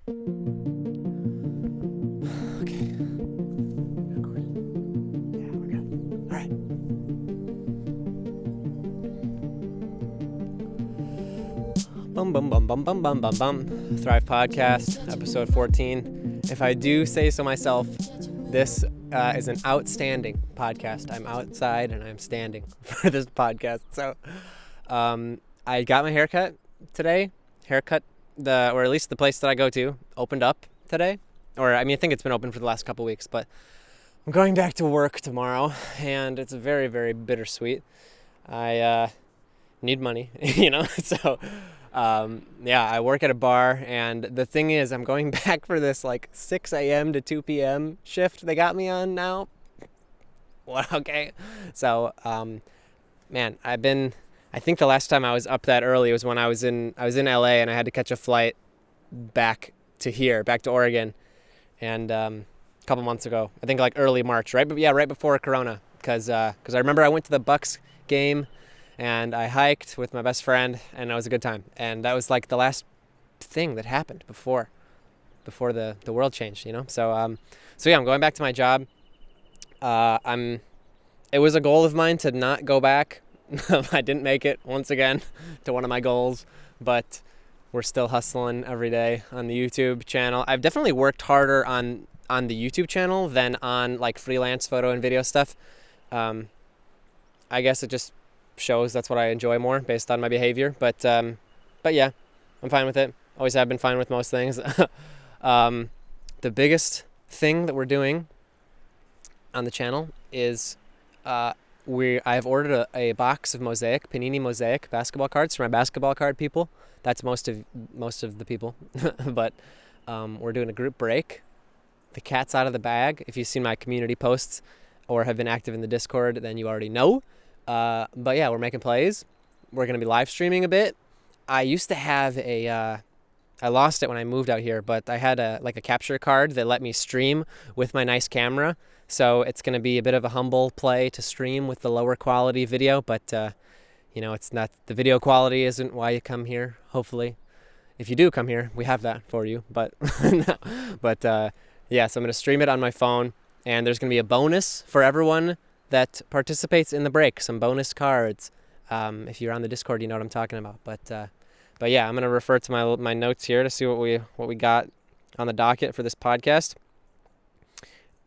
Okay. Recording. Yeah, we're good. All right. Bum bum bum bum bum bum bum bum. Thrive Podcast, episode 14. If I do say so myself, this is an outstanding podcast. I'm outside and I'm standing for this podcast. So, I got my haircut today. Or at least the place that I go to opened up today. I think it's been open for the last couple weeks, but I'm going back to work tomorrow, and it's very, very bittersweet. I need money, so I work at a bar, and the thing is, I'm going back for this like 6 a.m. to 2 p.m. shift they got me on now. Well, okay. So, man, I think the last time I was up that early was when I was in LA and I had to catch a flight back to Oregon, and a couple months ago, I think like early March, right? But yeah, right before Corona, because I remember I went to the Bucks game and I hiked with my best friend, and it was a good time. And that was like the last thing that happened before the world changed, So yeah, I'm going back to my job. It was a goal of mine to not go back. I didn't make it once again to one of my goals, but we're still hustling every day on the YouTube channel. I've definitely worked harder on the YouTube channel than on like freelance photo and video stuff. I guess it just shows that's what I enjoy more based on my behavior. But yeah, I'm fine with it. Always have been fine with most things. The biggest thing that we're doing on the channel is I've ordered a box of Panini Mosaic basketball cards for my basketball card people. That's most of the people. But we're doing a group break. The cat's out of the bag. If you've seen my community posts or have been active in the Discord, then you already know. But yeah, we're making plays. We're going to be live streaming a bit. I used to have I lost it when I moved out here, but I had a capture card that let me stream with my nice camera. So it's going to be a bit of a humble play to stream with the lower quality video, but it's not, the video quality isn't why you come here. Hopefully, if you do come here, we have that for you. But yeah, so I'm going to stream it on my phone, and there's going to be a bonus for everyone that participates in the break. Some bonus cards. If you're on the Discord, you know what I'm talking about. But yeah, I'm going to refer to my notes here to see what we got on the docket for this podcast.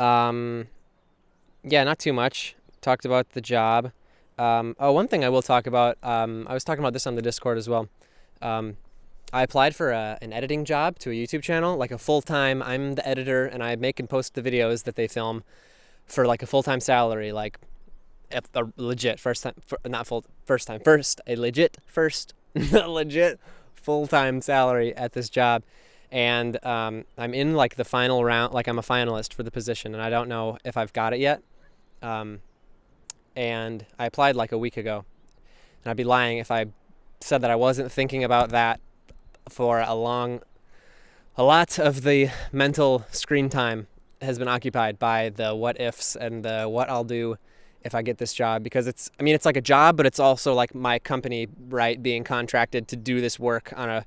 Yeah, not too much. Talked about the job. One thing I will talk about, I was talking about this on the Discord as well. I applied for an editing job to a YouTube channel, like a full-time, I'm the editor, and I make and post the videos that they film for like a full-time salary, like a legit legit full-time salary at this job. And I'm in like the final round, like I'm a finalist for the position, and I don't know if I've got it yet. And I applied like a week ago, and I'd be lying if I said that I wasn't thinking about that for a lot of the mental screen time has been occupied by the what ifs and the what I'll do if I get this job, because it's like a job, but it's also like my company, right, being contracted to do this work on a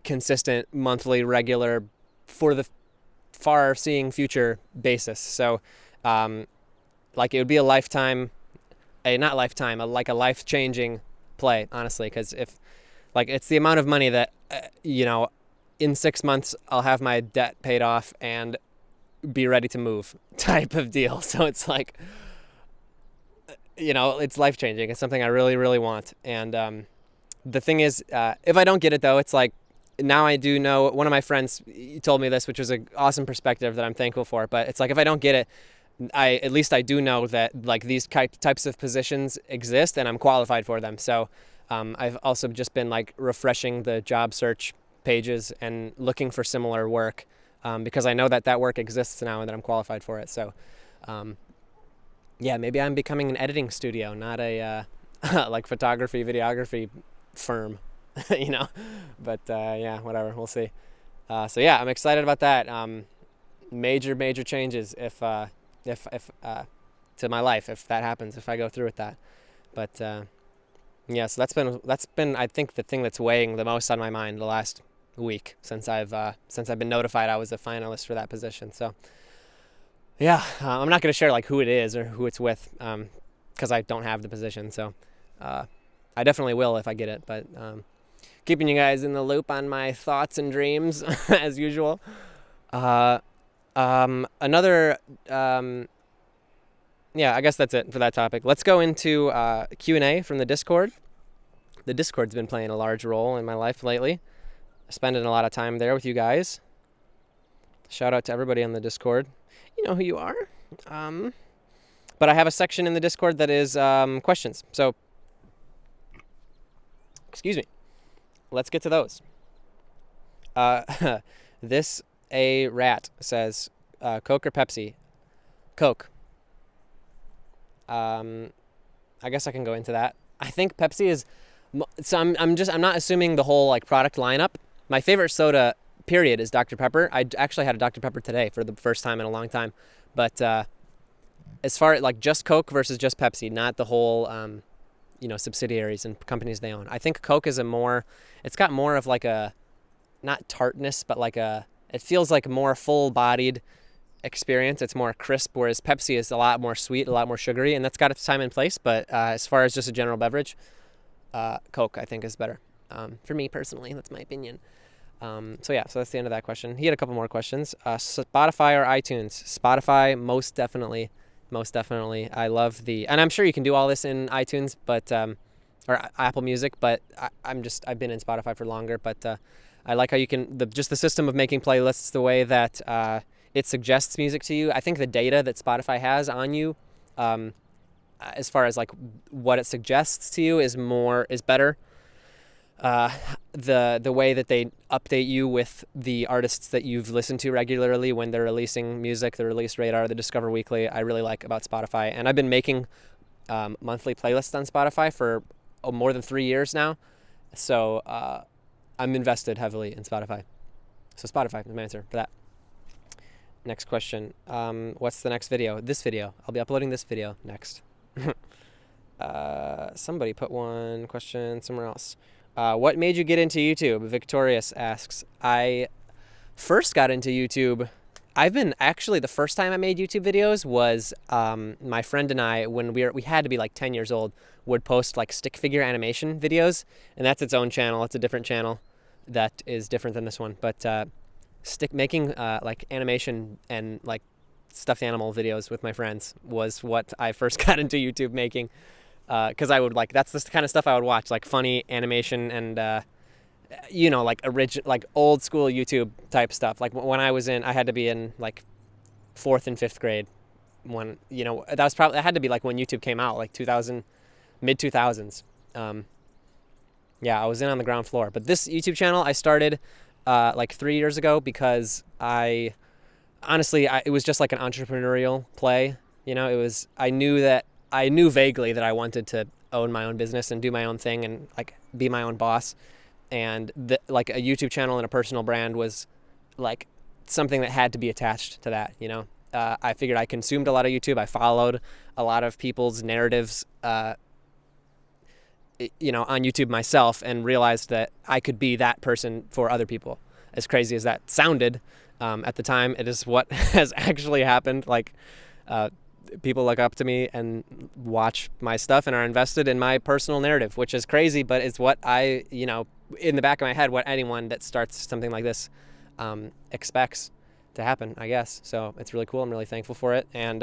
consistent, monthly, regular, for the far-seeing future basis. So like it would be a life-changing play, honestly, because if like it's the amount of money that in 6 months I'll have my debt paid off and be ready to move type of deal. So it's like, it's life-changing. It's something I really, really want. And the thing is, if I don't get it though, it's like, now I do know, one of my friends told me this, which was an awesome perspective that I'm thankful for. But it's like, if I don't get it, at least I do know that like these types of positions exist and I'm qualified for them. So I've also just been like refreshing the job search pages and looking for similar work because I know that work exists now and that I'm qualified for it. So yeah, maybe I'm becoming an editing studio, not a like photography, videography firm. But yeah, whatever, we'll see. So yeah, I'm excited about that. Major changes if to my life if that happens, if I go through with that. But yeah, so that's been I think the thing that's weighing the most on my mind the last week since I've been notified I was a finalist for that position. So yeah, I'm not going to share like who it is or who it's with, because I don't have the position. So I definitely will if I get it. But keeping you guys in the loop on my thoughts and dreams as usual. Yeah, I guess that's it for that topic. Let's go into Q&A from the Discord. The Discord's been playing a large role in my life lately. Spending a lot of time there with you guys. Shout out to everybody on the Discord. You know who you are. But I have a section in the Discord that is questions. So, excuse me. Let's get to those. This a rat says, Coke or Pepsi? Coke. I guess I can go into that. I think Pepsi is. So I'm not assuming the whole like product lineup. My favorite soda, period, is Dr. Pepper. I actually had a Dr. Pepper today for the first time in a long time. But as far as like just Coke versus just Pepsi, not the whole subsidiaries and companies they own. I think Coke is it's got more of like a, not tartness, but like it feels like a more full-bodied experience. It's more crisp, whereas Pepsi is a lot more sweet, a lot more sugary, and that's got its time and place. But as far as just a general beverage, Coke I think is better. For me personally, that's my opinion. So that's the end of that question. He had a couple more questions. Spotify or iTunes? Spotify, most definitely. I love and I'm sure you can do all this in iTunes, but or Apple Music, but I've been in Spotify for longer, but I like how you can just the system of making playlists, the way that it suggests music to you. I think the data that Spotify has on you, as far as like what it suggests to you, is better. The way that they update you with the artists that you've listened to regularly when they're releasing music, the release radar, the Discover Weekly, I really like about Spotify. And I've been making monthly playlists on Spotify for more than 3 years now. So I'm invested heavily in Spotify. So Spotify is my answer for that. Next question. What's the next video? This video. I'll be uploading this video next. Somebody put one question somewhere else. What made you get into YouTube? Victorious asks. I first got into YouTube. The first time I made YouTube videos was my friend and I, when we had to be like 10 years old, would post like stick figure animation videos. And that's its own channel. It's a different channel that is different than this one. But making like animation and like stuffed animal videos with my friends was what I first got into YouTube making. Because I would that's the kind of stuff I would watch, like funny animation and like old school YouTube type stuff. Like when I had to be in like 4th and 5th grade when that had to be like when YouTube came out, like 2000, mid 2000s. I was in on the ground floor. But this YouTube channel I started like 3 years ago because it was just like an entrepreneurial play. I knew vaguely that I wanted to own my own business and do my own thing and like be my own boss. And like a YouTube channel and a personal brand was like something that had to be attached to that, I figured I consumed a lot of YouTube. I followed a lot of people's narratives, on YouTube myself, and realized that I could be that person for other people. As crazy as that sounded at the time, it is what has actually happened. Like, people look up to me and watch my stuff and are invested in my personal narrative, which is crazy, but it's what I, in the back of my head, what anyone that starts something like this expects to happen, I guess. So it's really cool. I'm really thankful for it. And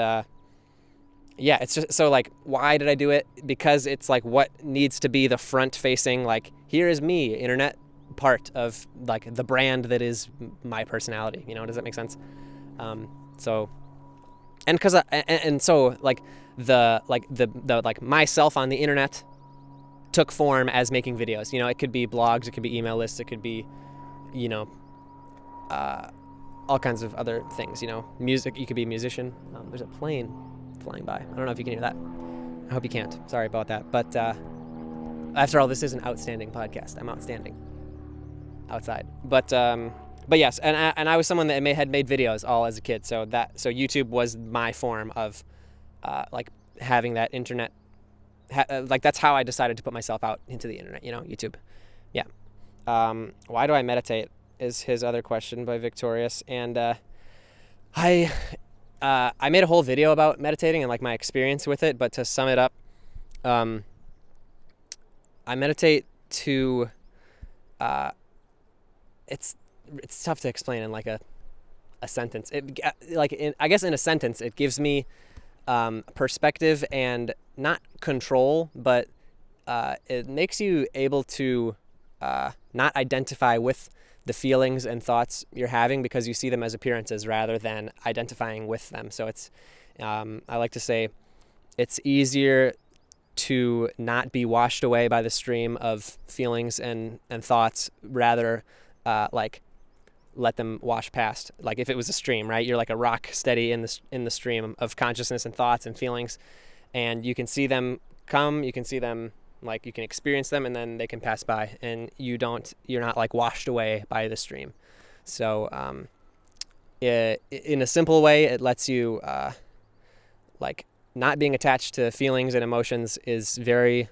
it's just so like, why did I do it? Because it's like what needs to be the front facing, like, here is me, internet part of like the brand that is my personality. Does that make sense? And so like the myself on the internet took form as making videos. It could be blogs, it could be email lists, it could be, all kinds of other things. Music. You could be a musician. There's a plane flying by. I don't know if you can hear that. I hope you can't. Sorry about that. But after all, this is an outstanding podcast. I'm outstanding outside. But yes, and I was someone that had made videos all as a kid, so YouTube was my form of like having that internet, like that's how I decided to put myself out into the internet, YouTube. Yeah. Why do I meditate? is his other question by Victorious. And I made a whole video about meditating and like my experience with it, but to sum it up, I meditate to it's tough to explain in like a sentence. I guess in a sentence, it gives me perspective and not control, but it makes you able to not identify with the feelings and thoughts you're having, because you see them as appearances rather than identifying with them. So it's, I like to say, it's easier to not be washed away by the stream of feelings and thoughts, rather like let them wash past. Like if it was a stream, right? You're like a rock steady in the stream of consciousness and thoughts and feelings, and you can see them come, you can see them, like you can experience them, and then they can pass by, and you're not like washed away by the stream. So in a simple way, it lets you like not being attached to feelings and emotions is very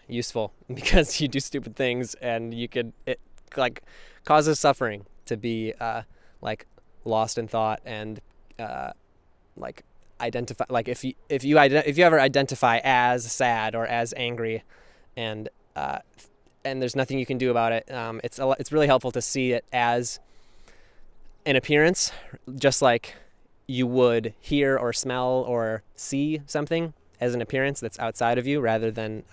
useful, because you do stupid things and it like causes suffering to be like lost in thought and like identify, like if you ever identify as sad or as angry, and there's nothing you can do about it, it's really helpful to see it as an appearance, just like you would hear or smell or see something as an appearance that's outside of you, rather than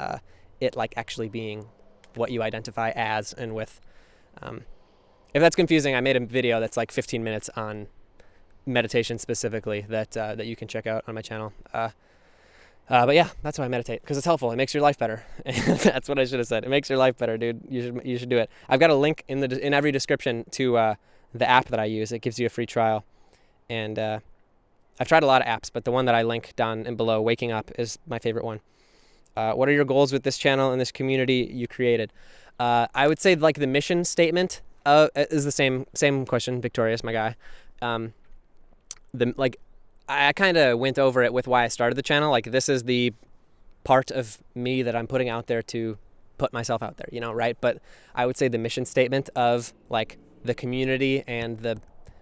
it like actually being what you identify as and with. If that's confusing, I made a video that's like 15 minutes on meditation specifically that you can check out on my channel. But yeah, that's why I meditate, because it's helpful. It makes your life better. That's what I should have said. It makes your life better, dude. You should do it. I've got a link in every description to the app that I use. It gives you a free trial, and I've tried a lot of apps, but the one that I link down and below, Waking Up, is my favorite one. What are your goals with this channel and this community you created? I would say like the mission statement is the same question, Victorious, my guy. I kind of went over it with why I started the channel. Like, this is the part of me that I'm putting out there to put myself out there, right? But I would say the mission statement of like the community and the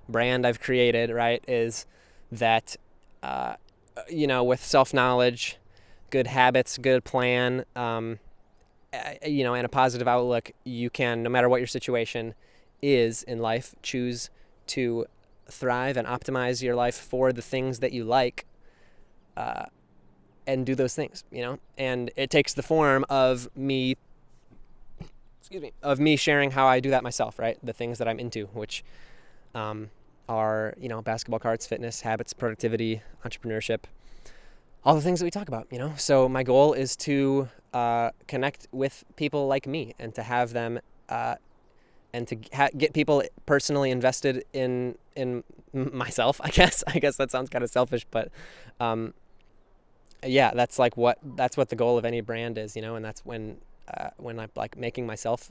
brand I've created, right, is that, with self-knowledge, good habits, good plan, and a positive outlook, you can, no matter what your situation is in life, choose to thrive and optimize your life for the things that you like, and do those things, and it takes the form of me sharing how I do that myself, right? The things that I'm into, which are, basketball cards, fitness, habits, productivity, entrepreneurship, all the things that we talk about, So my goal is to connect with people like me, and to have them and to get people personally invested in myself, I guess. I guess that sounds kind of selfish, but yeah, that's what the goal of any brand is, and that's when I'm like making myself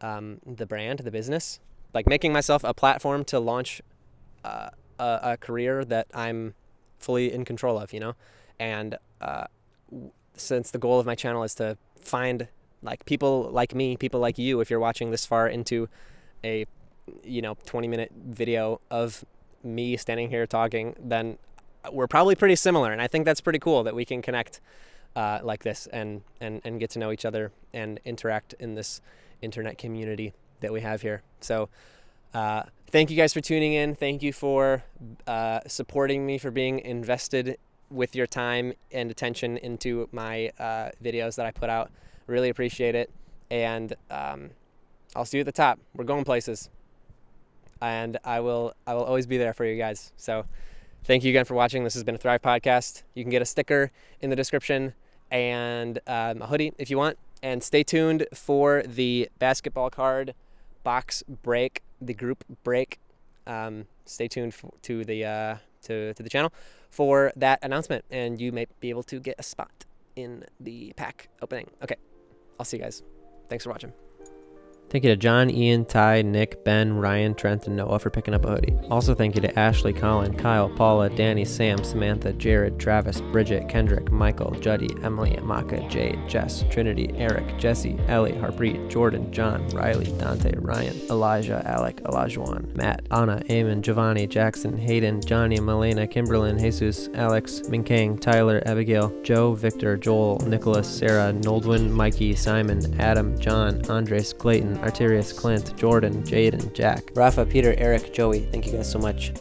the brand, the business, like making myself a platform to launch a career that I'm fully in control of, and since the goal of my channel is to find like people like me, people like you, if you're watching this far into a 20-minute video of me standing here talking, then we're probably pretty similar, and I think that's pretty cool that we can connect like this and get to know each other and interact in this internet community that we have here. So thank you guys for tuning in. Thank you for supporting me, for being invested with your time and attention into my videos that I put out. Really appreciate it, and I'll see you at the top. We're going places, and I will always be there for you guys. So thank you again for watching. This has been a Thrive Podcast. You can get a sticker in the description and a hoodie if you want, and stay tuned for the basketball card box break, the group break. Stay tuned to the channel for that announcement, and you may be able to get a spot in the pack opening. Okay, I'll see you guys. Thanks for watching. Thank you to John, Ian, Ty, Nick, Ben, Ryan, Trent, and Noah for picking up a hoodie. Also thank you to Ashley, Colin, Kyle, Paula, Danny, Sam, Samantha, Jared, Travis, Bridget, Kendrick, Michael, Juddy, Emily, Amaka, Jade, Jess, Trinity, Eric, Jesse, Ellie, Harpreet, Jordan, John, Riley, Dante, Ryan, Elijah, Alec, Elajuan, Matt, Anna, Eamon, Giovanni, Jackson, Hayden, Johnny, Malena, Kimberlyn, Jesus, Alex, Minkang, Tyler, Abigail, Joe, Victor, Joel, Nicholas, Sarah, Noldwin, Mikey, Simon, Adam, John, Andres, Clayton, Arterius, Clint, Jordan, Jaden, Jack, Rafa, Peter, Eric, Joey. Thank you guys so much.